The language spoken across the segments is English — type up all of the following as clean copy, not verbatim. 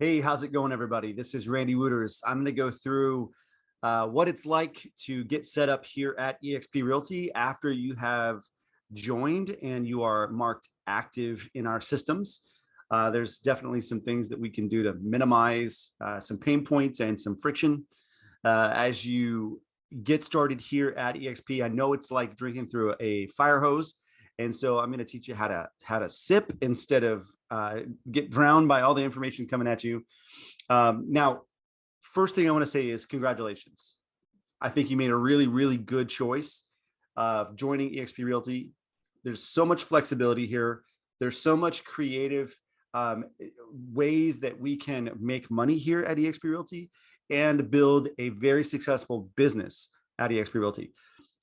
Hey, how's it going, everybody? This is Randy Wooters. I'm going to go through what it's like to get set up here at eXp Realty after you have joined and you are marked active in our systems. There's definitely some things that we can do to minimize some pain points and some friction as you get started here at eXp. I know it's like drinking through a fire hose. And so I'm going to teach you how to sip instead of get drowned by all the information coming at you. Now, first thing I want to say is congratulations. I think you made a really, really good choice of joining eXp Realty. There's so much flexibility here. There's so much creative ways that we can make money here at eXp Realty and build a very successful business at eXp Realty.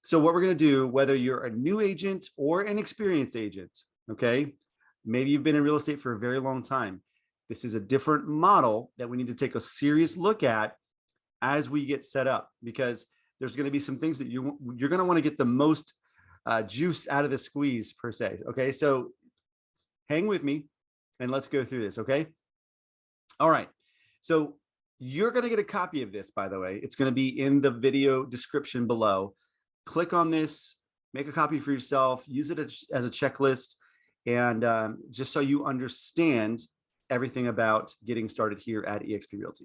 So what we're going to do, whether you're a new agent or an experienced agent, okay, maybe you've been in real estate for a very long time. This is a different model that we need to take a serious look at as we get set up, because there's going to be some things that you're going to want to get the most juice out of the squeeze per se. Okay, so hang with me and let's go through this. Okay. All right. So you're going to get a copy of this, by the way. It's going to be in the video description below. Click on this, make a copy for yourself, use it as a checklist, and just so you understand everything about getting started here at eXp Realty.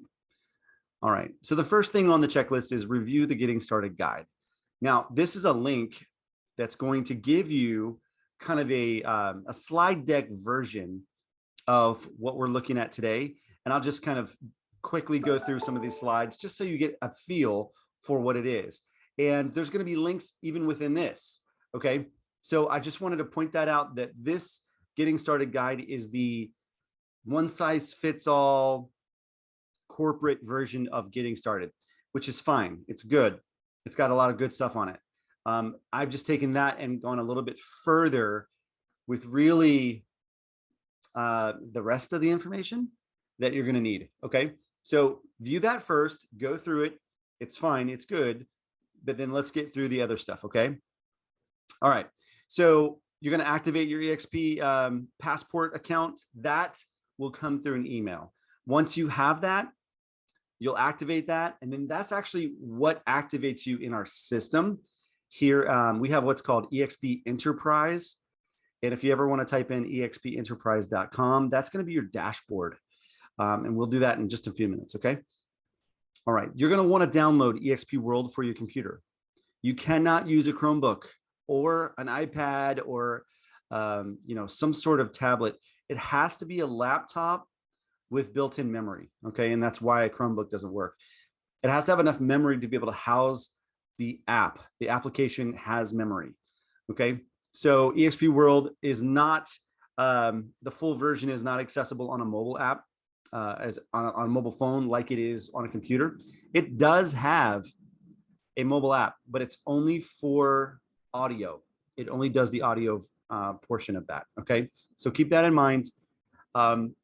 All right, so the first thing on the checklist is review the Getting Started Guide. Now, this is a link that's going to give you kind of a slide deck version of what we're looking at today. And I'll just kind of quickly go through some of these slides just so you get a feel for what it is. And there's going to be links even within this. Okay. So I just wanted to point that out, that this Getting Started Guide is the one size fits all corporate version of getting started, which is fine. It's good. It's got a lot of good stuff on it. I've just taken that and gone a little bit further with really the rest of the information that you're going to need. Okay. So view that first, go through it. It's fine. It's good. But then let's get through the other stuff. Okay. All right. So you're going to activate your eXp passport account. That will come through an email. Once you have that, you'll activate that. And then that's actually what activates you in our system. Here, we have what's called eXp Enterprise. And if you ever want to type in expenterprise.com, that's going to be your dashboard. And we'll do that in just a few minutes. Okay. All right, you're going to want to download eXp World for your computer. You cannot use a Chromebook or an iPad or some sort of tablet. It has to be a laptop with built-in memory. Okay, and that's why a Chromebook doesn't work. It has to have enough memory to be able to house the app. The application has memory. Okay, so eXp World is not the full version is not accessible on a mobile app. As on a mobile phone like it is on a computer. It does have a mobile app, but it's only for audio. It only does the audio portion of that. Okay, so keep that in mind.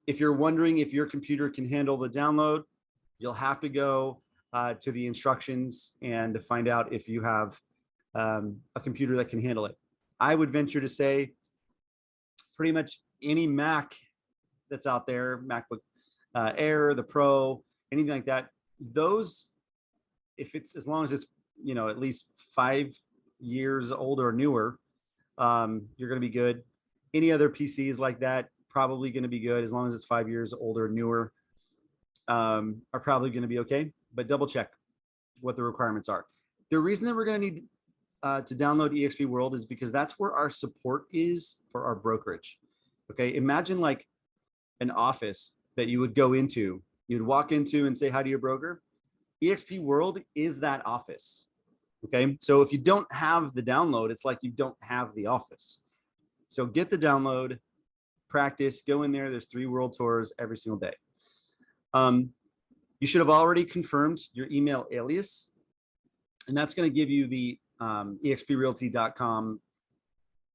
If you're wondering if your computer can handle the download, you'll have to go to the instructions and to find out if you have a computer that can handle it. I would venture to say pretty much any Mac that's out there, MacBook Air, the Pro, anything like that, those, if it's, as long as it's, at least 5 years old or newer, you're going to be good. Any other PCs like that, probably going to be good, as long as it's 5 years old or newer, are probably going to be okay, but double check what the requirements are. The reason that we're going to need to download eXp World is because that's where our support is for our brokerage. Okay, imagine like an office that you would go into, you'd walk into and say hi to your broker. eXp World is that office. Okay, so if you don't have the download, it's like you don't have the office. So get the download, practice, go in there. There's 3 world tours every single day. You should have already confirmed your email alias, and that's going to give you the exprealty.com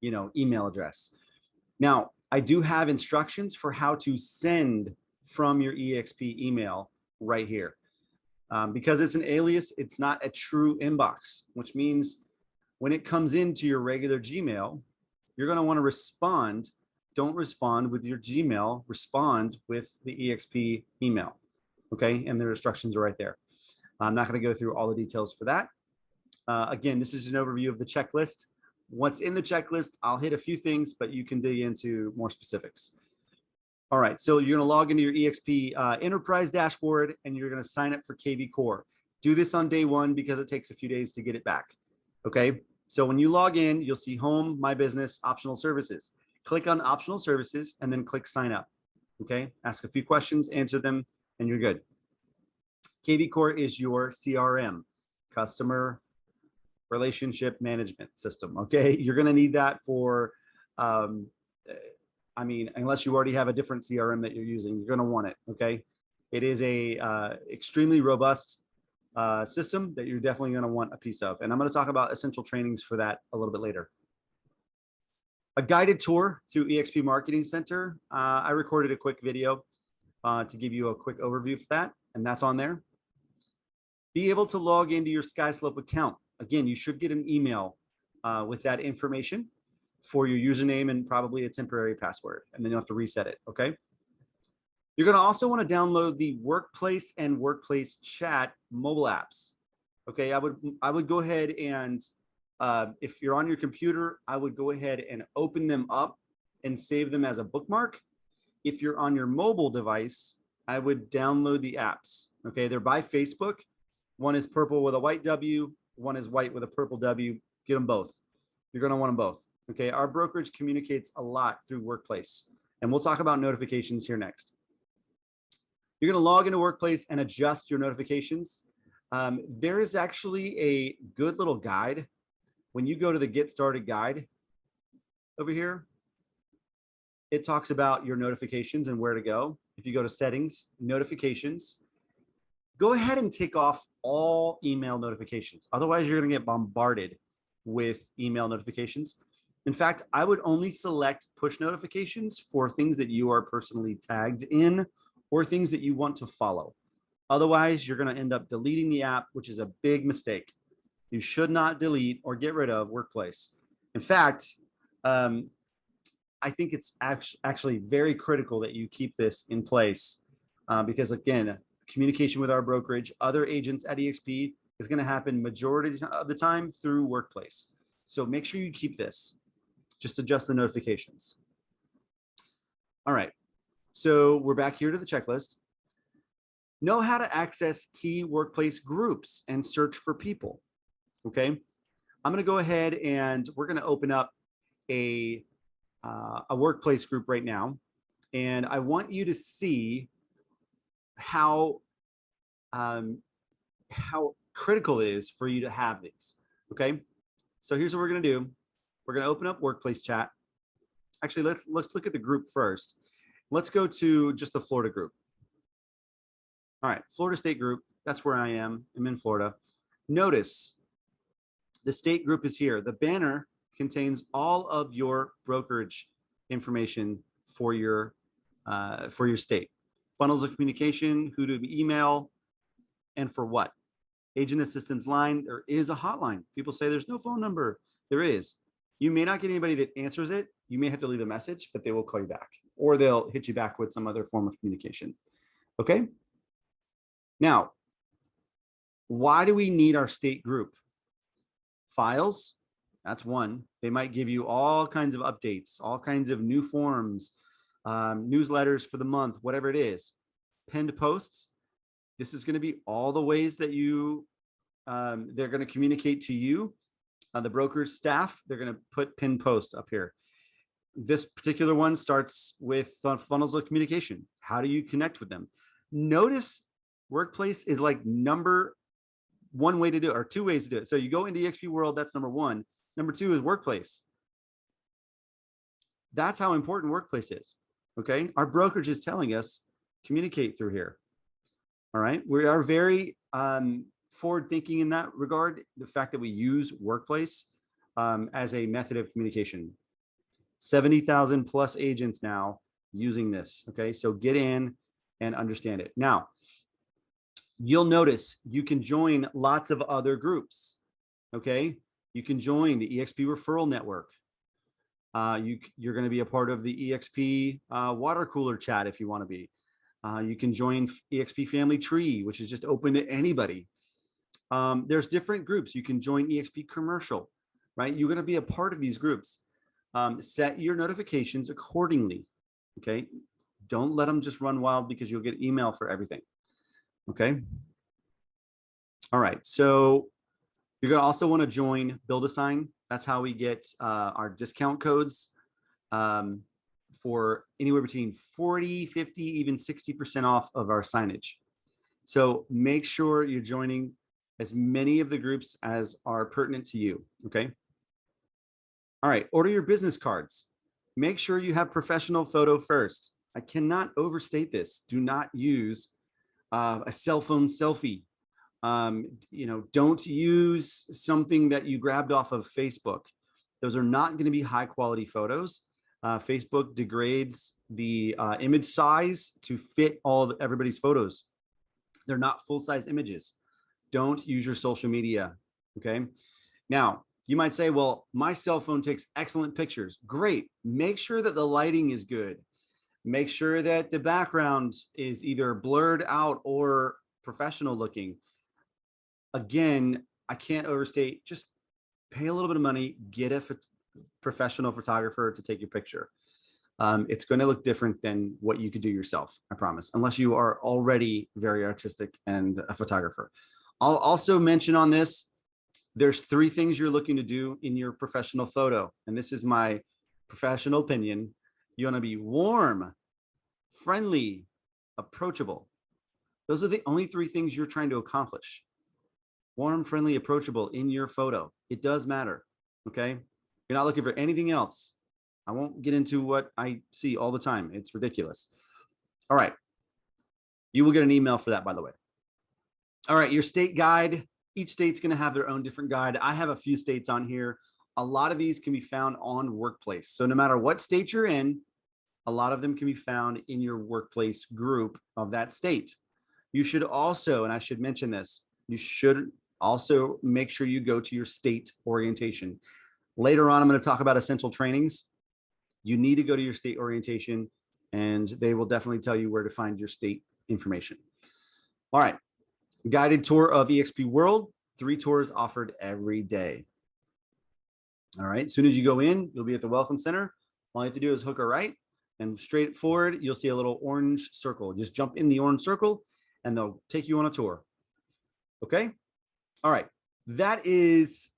email address. Now, I do have instructions for how to send from your eXp email right here. Because it's an alias, it's not a true inbox, which means when it comes into your regular Gmail, you're going to want to respond don't respond with your Gmail, respond with the eXp email. Okay, and the instructions are right there. I'm not going to go through all the details for that. Again, this is an overview of the checklist. What's in the checklist, I'll hit a few things, but you can dig into more specifics. All right, so you're going to log into your eXp enterprise dashboard, and you're going to sign up for KV Core. Do this on day one because it takes a few days to get it back. Okay, so when you log in, you'll see home, my business, optional services. Click on optional services and then click sign up. Okay, ask a few questions, answer them, and you're good. KV Core is your CRM, customer relationship management system. Okay, you're going to need that for, I mean, unless you already have a different CRM that you're using, you're going to want it. Okay, it is a extremely robust system that you're definitely going to want a piece of. And I'm going to talk about essential trainings for that a little bit later. A guided tour through eXp Marketing Center. I recorded a quick video to give you a quick overview for that, and that's on there. Be able to log into your SkySlope account. Again, you should get an email with that information for your username and probably a temporary password, and then you'll have to reset it, okay? You're gonna also wanna download the Workplace and Workplace Chat mobile apps, okay? I would go ahead and, if you're on your computer, I would go ahead and open them up and save them as a bookmark. If you're on your mobile device, I would download the apps, okay? They're by Facebook. One is purple with a white W, one is white with a purple W. Get them both. You're gonna want them both, okay? Our brokerage communicates a lot through Workplace, and we'll talk about notifications here next. You're gonna log into Workplace and adjust your notifications. There is actually a good little guide. When you go to the Get Started guide over here, it talks about your notifications and where to go. If you go to Settings, Notifications, go ahead and take off all email notifications. Otherwise, you're going to get bombarded with email notifications. In fact, I would only select push notifications for things that you are personally tagged in or things that you want to follow. Otherwise, you're going to end up deleting the app, which is a big mistake. You should not delete or get rid of Workplace. In fact, I think it's actually very critical that you keep this in place because, again, communication with our brokerage, other agents at eXp is going to happen majority of the time through Workplace. So make sure you keep this. Just adjust the notifications. All right. So we're back here to the checklist. Know how to access key workplace groups and search for people. Okay. I'm going to go ahead and we're going to open up a workplace group right now. And I want you to see how critical it is for you to have these. Okay, so here's what we're going to do. We're going to open up Workplace Chat. Actually, let's look at the group first. Let's go to just the Florida group. All right, Florida State group. That's where I am. I'm in Florida. Notice the state group is here. The banner contains all of your brokerage information for your state. Funnels of communication, who to email, and for what. Agent assistance line, there is a hotline. People say there's no phone number. There is. You may not get anybody that answers it. You may have to leave a message, but they will call you back, or they'll hit you back with some other form of communication. Okay? Now, why do we need our state group? Files, that's one. They might give you all kinds of updates, all kinds of new forms, newsletters for the month, whatever it is. Pinned posts. This is going to be all the ways that they're going to communicate to you. The broker's staff, they're going to put pinned post up here. This particular one starts with funnels of communication. How do you connect with them? Notice Workplace is like number one way to do it, or two ways to do it. So you go into eXp World, that's number one. Number two is Workplace. That's how important Workplace is. Okay, our brokerage is telling us communicate through here. All right, we are very forward thinking in that regard. The fact that we use Workplace as a method of communication. 70,000 plus agents now using this. Okay, so get in and understand it. Now, you'll notice you can join lots of other groups. Okay, you can join the eXp referral network. You're going to be a part of the EXP water cooler chat if you want to be. You can join eXp Family Tree, which is just open to anybody. There's different groups. You can join eXp Commercial, right? You're going to be a part of these groups. Set your notifications accordingly, okay? Don't let them just run wild because you'll get email for everything, okay? All right, so you're going to also want to join Build a Sign. That's how we get our discount codes for anywhere between 40, 50, even 60% off of our signage. So make sure you're joining as many of the groups as are pertinent to you, okay? All right, order your business cards. Make sure you have professional photo first. I cannot overstate this. Do not use a cell phone selfie. Don't use something that you grabbed off of Facebook. Those are not going to be high quality photos. Facebook degrades the image size to fit everybody's photos. They're not full-size images. Don't use your social media, okay? Now, you might say, well, my cell phone takes excellent pictures. Great. Make sure that the lighting is good. Make sure that the background is either blurred out or professional looking. Again, I can't overstate, just pay a little bit of money, get a professional photographer to take your picture. It's going to look different than what you could do yourself, I promise, unless you are already very artistic and a photographer. I'll also mention on this, there's 3 things you're looking to do in your professional photo. And this is my professional opinion. You want to be warm, friendly, approachable. Those are the only 3 things you're trying to accomplish. Warm, friendly, approachable in your photo. It does matter, okay? You're not looking for anything else. I won't get into what I see all the time. It's ridiculous. All right. You will get an email for that, by the way. All right, your state guide. Each state's going to have their own different guide. I have a few states on here. A lot of these can be found on Workplace. So no matter what state you're in, a lot of them can be found in your Workplace group of that state. You should also, and I should mention this, you should also make sure you go to your state orientation. Later on, I'm going to talk about essential trainings. You need to go to your state orientation, and they will definitely tell you where to find your state information. All right. Guided tour of eXp World, 3 tours offered every day. All right, as soon as you go in, you'll be at the Welcome Center. All you have to do is hook a right and straight forward, you'll see a little orange circle. Just jump in the orange circle and they'll take you on a tour. Okay, all right, that is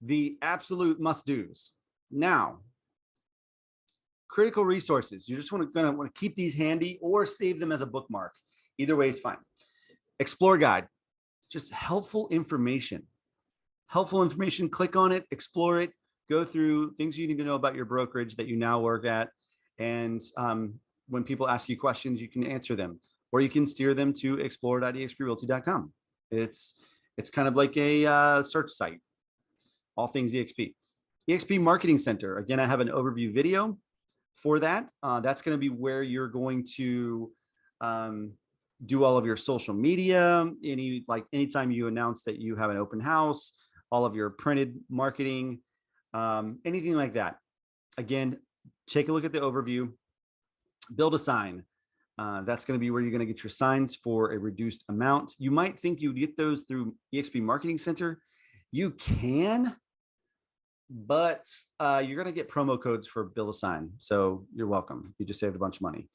the absolute must-dos. Now, critical resources. You just want to keep these handy or save them as a bookmark. Either way is fine. Explore guide, just helpful information. Helpful information, click on it, explore it, go through things you need to know about your brokerage that you now work at. And when people ask you questions, you can answer them, or you can steer them to explore.exprealty.com. It's kind of like a search site, all things EXP. eXp Marketing Center, again, I have an overview video for that. That's going to be where you're going to do all of your social media, anytime you announce that you have an open house, all of your printed marketing, anything like that. Again, take a look at the overview, build a sign. That's going to be where you're going to get your signs for a reduced amount. You might think you'd get those through eXp Marketing Center. You can, but you're going to get promo codes for build a sign. So you're welcome. You just saved a bunch of money.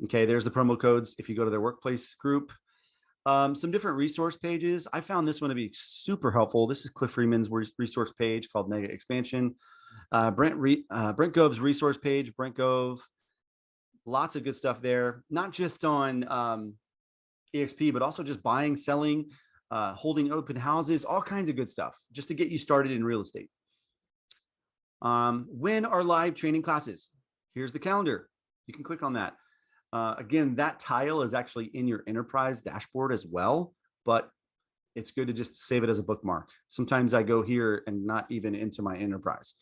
Okay, there's the promo codes if you go to their Workplace group. Some different resource pages. I found this one to be super helpful. This is Cliff Freeman's resource page called Mega Expansion. Brent Gove's resource page, Brent Gove. Lots of good stuff there, not just on eXp, but also just buying, selling, holding open houses, all kinds of good stuff just to get you started in real estate. When are live training classes? Here's the calendar. You can click on that. Again, that tile is actually in your enterprise dashboard as well, but it's good to just save it as a bookmark. Sometimes I go here and not even into my enterprise.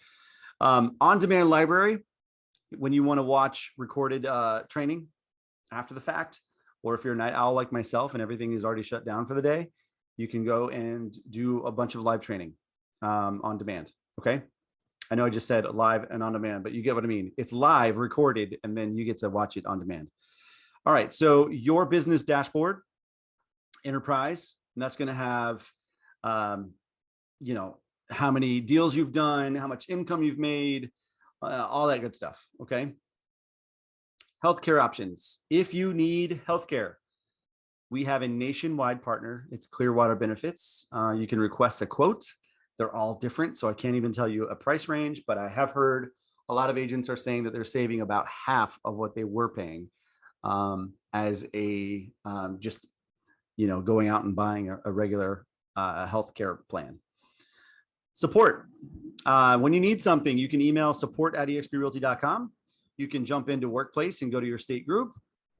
On-demand library, when you want to watch recorded training after the fact, or if you're a night owl like myself and everything is already shut down for the day, you can go and do a bunch of live training on demand. Okay. I know I just said live and on demand, but you get what I mean. It's live, recorded, and then you get to watch it on demand. All right, so your business dashboard, enterprise, and that's going to have, you know, how many deals you've done, how much income you've made, all that good stuff. Okay. Healthcare options. If you need healthcare, we have a nationwide partner. It's Clearwater Benefits. You can request a quote. They're all different, so I can't even tell you a price range, but I have heard a lot of agents are saying that they're saving about half of what they were paying as a just, you know, going out and buying a regular healthcare plan. Support. When you need something, you can email support@exprealty.com. You can jump into Workplace and go to your state group,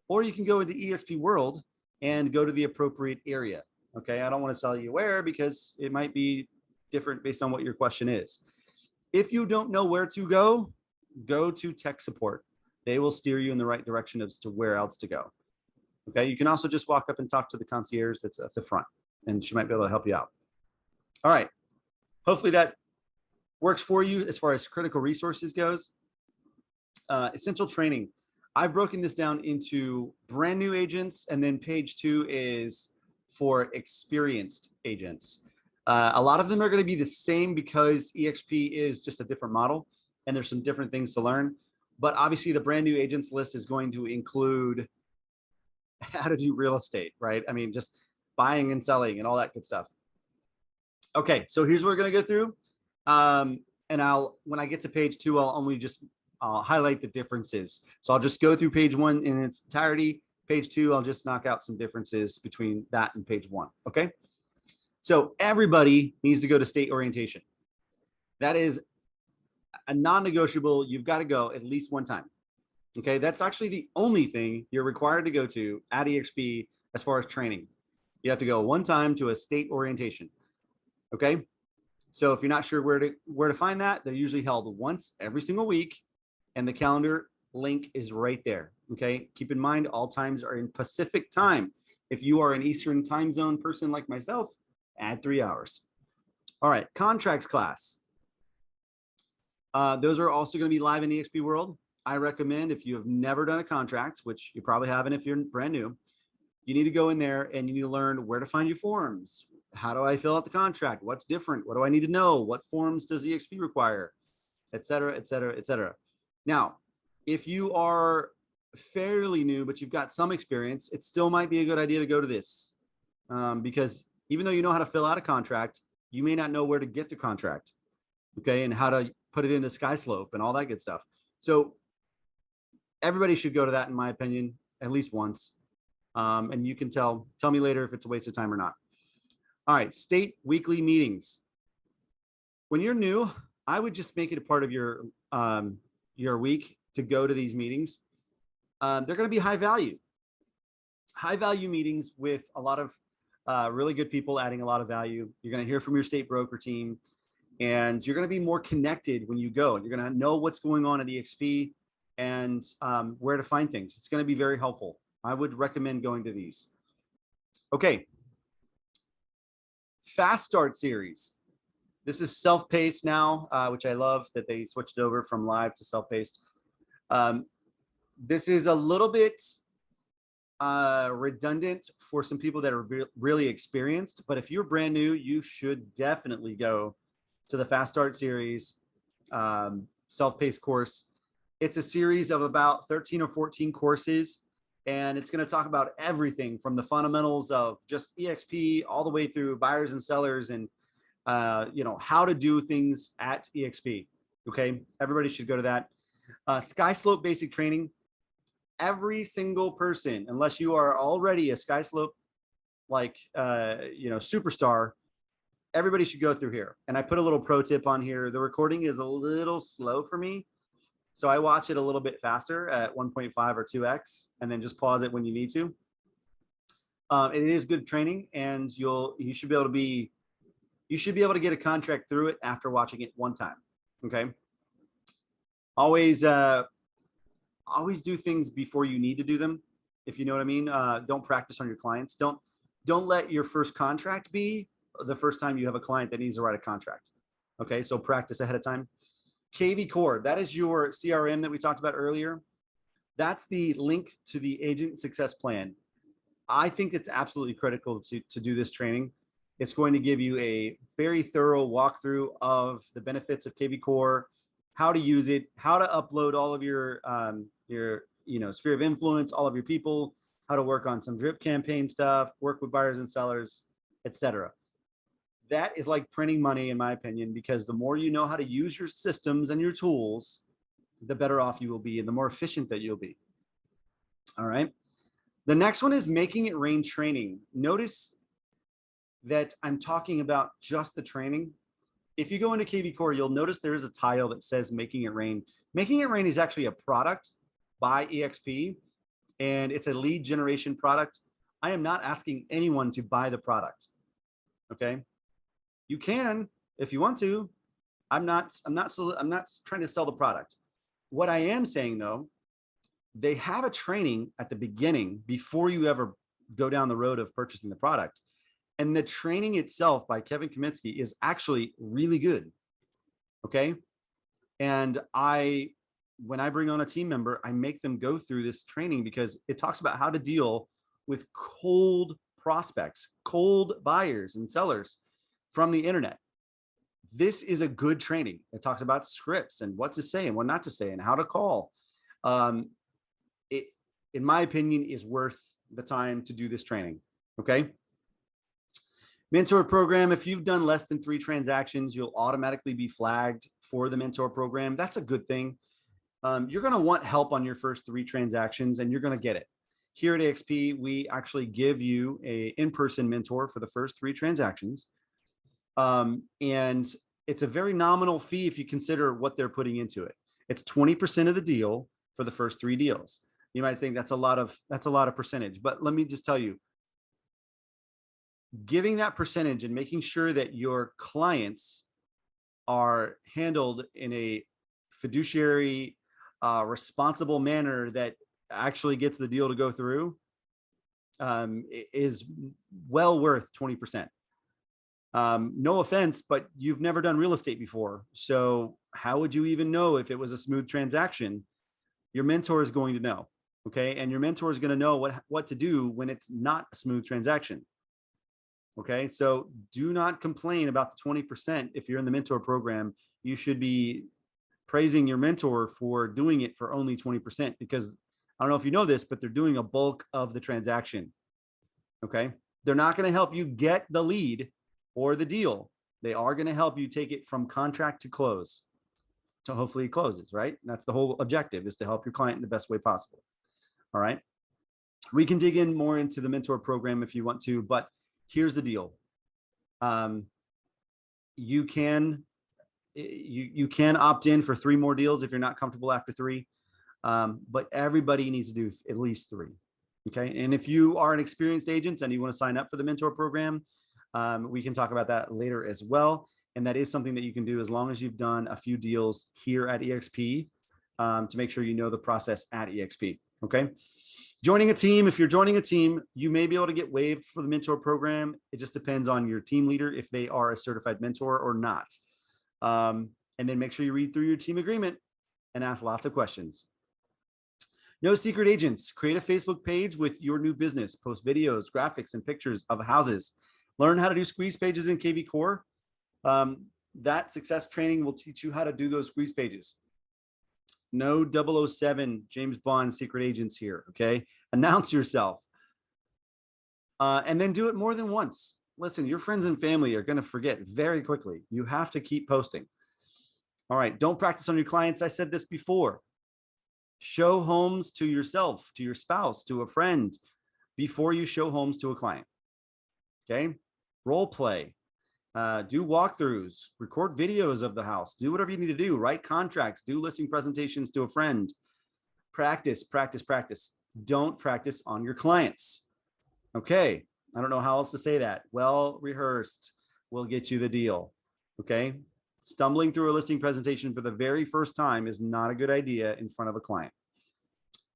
or you can go into eXp World and go to the appropriate area. Okay, I don't want to tell you where because it might be different based on what your question is. If you don't know where to go, go to tech support. They will steer you in the right direction as to where else to go. Okay, you can also just walk up and talk to the concierge that's at the front, and she might be able to help you out. All right, hopefully that works for you as far as critical resources goes. Essential training. I've broken this down into brand new agents, and then page 2 is for experienced agents. A lot of them are going to be the same because eXp is just a different model and there's some different things to learn. But obviously the brand new agents list is going to include how to do real estate, right? I mean, just buying and selling and all that good stuff. Okay, so here's what we're going to go through. And when I get to page 2, I'll only just highlight the differences. So I'll just go through page 1 in its entirety. Page 2, I'll just knock out some differences between that and page 1. Okay. So everybody needs to go to state orientation. That is a non-negotiable. You've got to go at least one time. Okay. That's actually the only thing you're required to go to at eXp as far as training. You have to go one time to a state orientation. Okay. So if you're not sure where to find that, they're usually held once every single week, and the calendar link is right there. Okay. Keep in mind, all times are in Pacific time. If you are an Eastern time zone person like myself, add 3 hours. All right, contracts class. Those are also going to be live in eXp World. I recommend, if you have never done a contract, which you probably haven't if you're brand new, you need to go in there and you need to learn where to find your forms. How do I fill out the contract? What's different? What do I need to know? What forms does eXp require? Et cetera, et cetera, et cetera. Now, if you are fairly new, but you've got some experience, it still might be a good idea to go to this because even though you know how to fill out a contract, you may not know where to get the contract, okay, and how to put it into SkySlope and all that good stuff. So everybody should go to that, in my opinion, at least once. And you can tell me later if it's a waste of time or not. All right, state weekly meetings. When you're new, I would just make it a part of your week to go to these meetings. They're going to be high value meetings with a lot of really good people adding a lot of value. You're going to hear from your state broker team, and you're going to be more connected when you go. You're going to know what's going on at eXp and where to find things. It's going to be very helpful. I would recommend going to these. Okay. Fast Start series. This is self-paced now, which I love that they switched over from live to self-paced. This is a little bit redundant for some people that are really experienced, but if you're brand new, you should definitely go to the Fast Start series self-paced course. It's a series of about 13 or 14 courses, and it's going to talk about everything from the fundamentals of just eXp all the way through buyers and sellers and how to do things at eXp. Okay, everybody should go to that. SkySlope basic training. Every single person, unless you are already a SkySlope superstar, everybody should go through here. And I put a little pro tip on here. The recording is a little slow for me, so I watch it a little bit faster at 1.5 or 2x, and then just pause it when you need to. It is good training, and you should be able to get a contract through it after watching it one time. Okay. Always do things before you need to do them, if you know what I mean. Don't practice on your clients. Don't let your first contract be the first time you have a client that needs to write a contract. Okay, so practice ahead of time. KV Core, that is your CRM that we talked about earlier. That's the link to the agent success plan. I think it's absolutely critical to do this training. It's going to give you a very thorough walkthrough of the benefits of KV Core, how to use it, how to upload all of your sphere of influence, all of your people, how to work on some drip campaign stuff, work with buyers and sellers, etc. That is like printing money, in my opinion, because the more you know how to use your systems and your tools, the better off you will be and the more efficient that you'll be. All right. The next one is making it rain training. Notice that I'm talking about just the training. If you go into KV Core, you'll notice there is a tile that says making it rain. Making it rain is actually a product by eXp, and it's a lead generation product. I am not asking anyone to buy the product. Okay. You can, if you want to. I'm not trying to sell the product. What I am saying though, they have a training at the beginning before you ever go down the road of purchasing the product. And the training itself by Kevin Kaminsky is actually really good. Okay. And when I bring on a team member, I make them go through this training because it talks about how to deal with cold prospects, cold buyers and sellers from the internet. This is a good training. It talks about scripts and what to say and what not to say and how to call. It, in my opinion, is worth the time to do this training. Okay. Mentor program. If you've done less than 3 transactions, you'll automatically be flagged for the mentor program. That's a good thing. You're going to want help on your first 3 transactions and you're going to get it. Here at eXp, we actually give you a in-person mentor for the first 3 transactions. And it's a very nominal fee if you consider what they're putting into it. It's 20% of the deal for the first 3 deals. You might think that's a lot of percentage, but let me just tell you, giving that percentage and making sure that your clients are handled in a fiduciary, responsible manner that actually gets the deal to go through is well worth 20%. No offense, but you've never done real estate before. So how would you even know if it was a smooth transaction? Your mentor is going to know. Okay. And your mentor is going to know what to do when it's not a smooth transaction. Okay. So do not complain about the 20%. If you're in the mentor program, you should be praising your mentor for doing it for only 20%, because I don't know if you know this, but they're doing a bulk of the transaction. Okay. They're not going to help you get the lead or the deal. They are going to help you take it from contract to close. So hopefully it closes, right? And that's the whole objective, is to help your client in the best way possible. All right. We can dig in more into the mentor program if you want to, but here's the deal. You can opt in for 3 more deals if you're not comfortable after 3. But everybody needs to do at least 3. Okay. And if you are an experienced agent and you want to sign up for the mentor program, we can talk about that later as well. And that is something that you can do as long as you've done a few deals here at eXp, to make sure you know the process at eXp. Okay. Joining a team. If you're joining a team, you may be able to get waived for the mentor program. It just depends on your team leader if they are a certified mentor or not. And then make sure you read through your team agreement and ask lots of questions. No secret agents. Create a Facebook page with your new business. Post videos, graphics, and pictures of houses. Learn how to do squeeze pages in KV Core. That success training will teach you how to do those squeeze pages. No 007 James Bond secret agents here. Okay. Announce yourself. And then do it more than once. Listen, your friends and family are going to forget very quickly. You have to keep posting. All right. Don't practice on your clients. I said this before. Show homes to yourself, to your spouse, to a friend before you show homes to a client. Okay. Role play. Do walkthroughs, record videos of the house, do whatever you need to do, write contracts, do listing presentations to a friend. Practice, practice, practice. Don't practice on your clients. Okay. I don't know how else to say that. Well rehearsed will get you the deal. Okay. Stumbling through a listing presentation for the very first time is not a good idea in front of a client.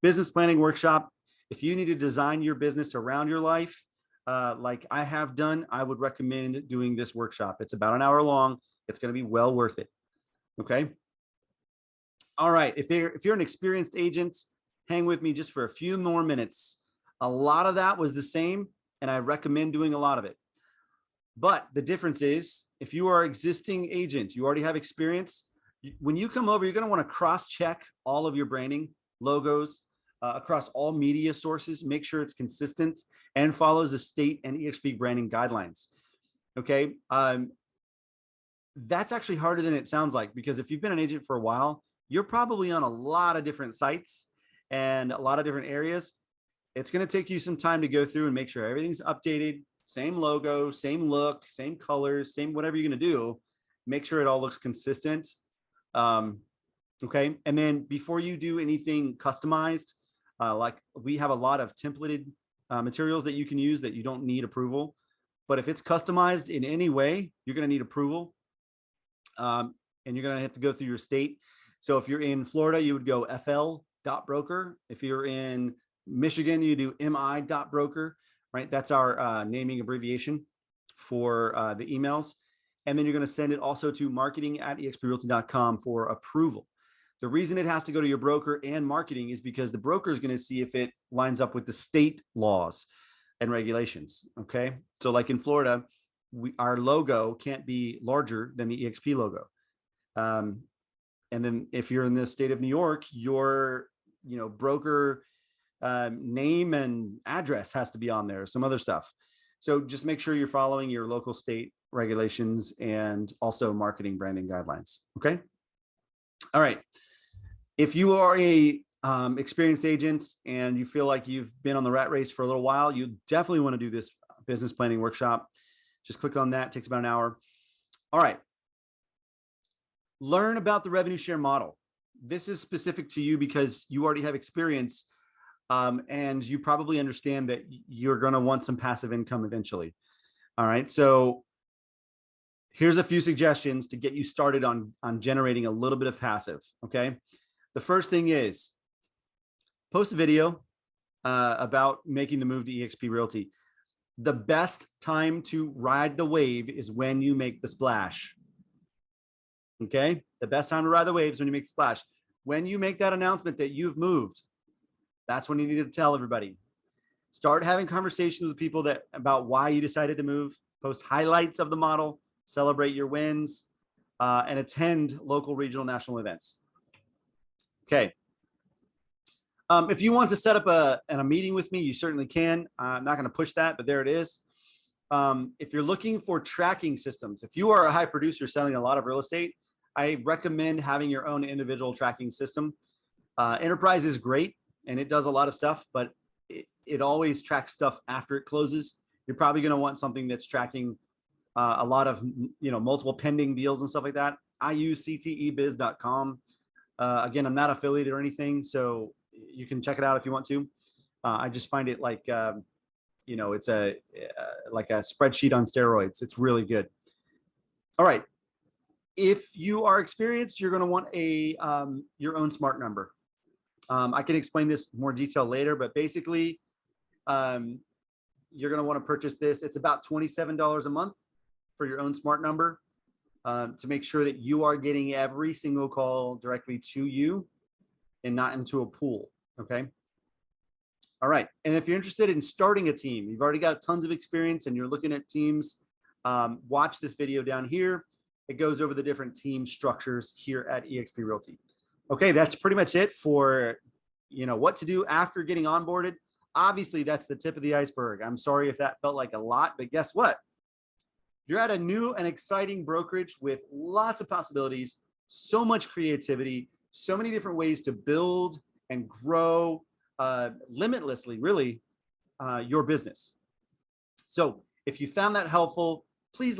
Business planning workshop. If you need to design your business around your life, like I have done, I would recommend doing this workshop. It's about an hour long. It's going to be well worth it. Okay. All right, if you're an experienced agent, hang with me just for a few more minutes. A lot of that was the same, and I recommend doing a lot of it. But the difference is, if you are an existing agent, you already have experience, when you come over, you're going to want to cross-check all of your branding, logos, across all media sources, make sure it's consistent and follows the state and eXp branding guidelines. Okay. That's actually harder than it sounds like, because if you've been an agent for a while, you're probably on a lot of different sites and a lot of different areas. It's going to take you some time to go through and make sure everything's updated, same logo, same look, same colors, same whatever you're going to do. Make sure it all looks consistent. Okay. And then before you do anything customized, like we have a lot of templated materials that you can use that you don't need approval. But if it's customized in any way, you're going to need approval. And you're going to have to go through your state. So if you're in Florida, you would go fl.broker. If you're in Michigan, you do mi.broker, right? That's our naming abbreviation for the emails. And then you're going to send it also to marketing@exprealty.com for approval. The reason it has to go to your broker and marketing is because the broker is going to see if it lines up with the state laws and regulations. Okay. So like in Florida, our logo can't be larger than the eXp logo. And then if you're in the state of New York, your, broker name and address has to be on there, some other stuff. So just make sure you're following your local state regulations and also marketing branding guidelines. Okay. All right. If you are a experienced agent and you feel like you've been on the rat race for a little while, you definitely want to do this business planning workshop. Just click on that. It takes about an hour. All right. Learn about the revenue share model. This is specific to you because you already have experience, and you probably understand that you're going to want some passive income eventually. All right. So here's a few suggestions to get you started on generating a little bit of passive. Okay. The first thing is post a video about making the move to eXp Realty. The best time to ride the wave is when you make the splash. Okay. The best time to ride the wave is when you make the splash. When you make that announcement that you've moved, that's when you need to tell everybody. Start having conversations with people about why you decided to move, post highlights of the model, celebrate your wins, and attend local, regional, national events. Okay. If you want to set up a meeting with me, you certainly can. I'm not going to push that, but there it is. If you're looking for tracking systems, if you are a high producer selling a lot of real estate, I recommend having your own individual tracking system. Enterprise is great and it does a lot of stuff, but it always tracks stuff after it closes. You're probably going to want something that's tracking a lot of, multiple pending deals and stuff like that. I use ctebiz.com. Again, I'm not affiliated or anything, so you can check it out if you want to. I just find it like, it's like a spreadsheet on steroids. It's really good. All right. If you are experienced, you're going to want your own smart number. I can explain this more detail later, but basically, you're going to want to purchase this. It's about $27 a month for your own smart number, to make sure that you are getting every single call directly to you and not into a pool. Okay. All right. And if you're interested in starting a team, you've already got tons of experience and you're looking at teams, watch this video down here. It goes over the different team structures here at eXp Realty. Okay, that's pretty much it for, what to do after getting onboarded. Obviously, that's the tip of the iceberg. I'm sorry if that felt like a lot, but guess what? You're at a new and exciting brokerage with lots of possibilities, so much creativity, so many different ways to build and grow limitlessly, really, your business. So if you found that helpful, please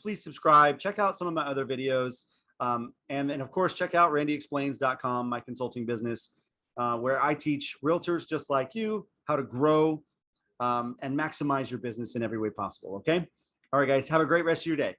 please subscribe, check out some of my other videos. And then of course, check out randyexplains.com, my consulting business, where I teach realtors just like you how to grow and maximize your business in every way possible. Okay. All right, guys, have a great rest of your day.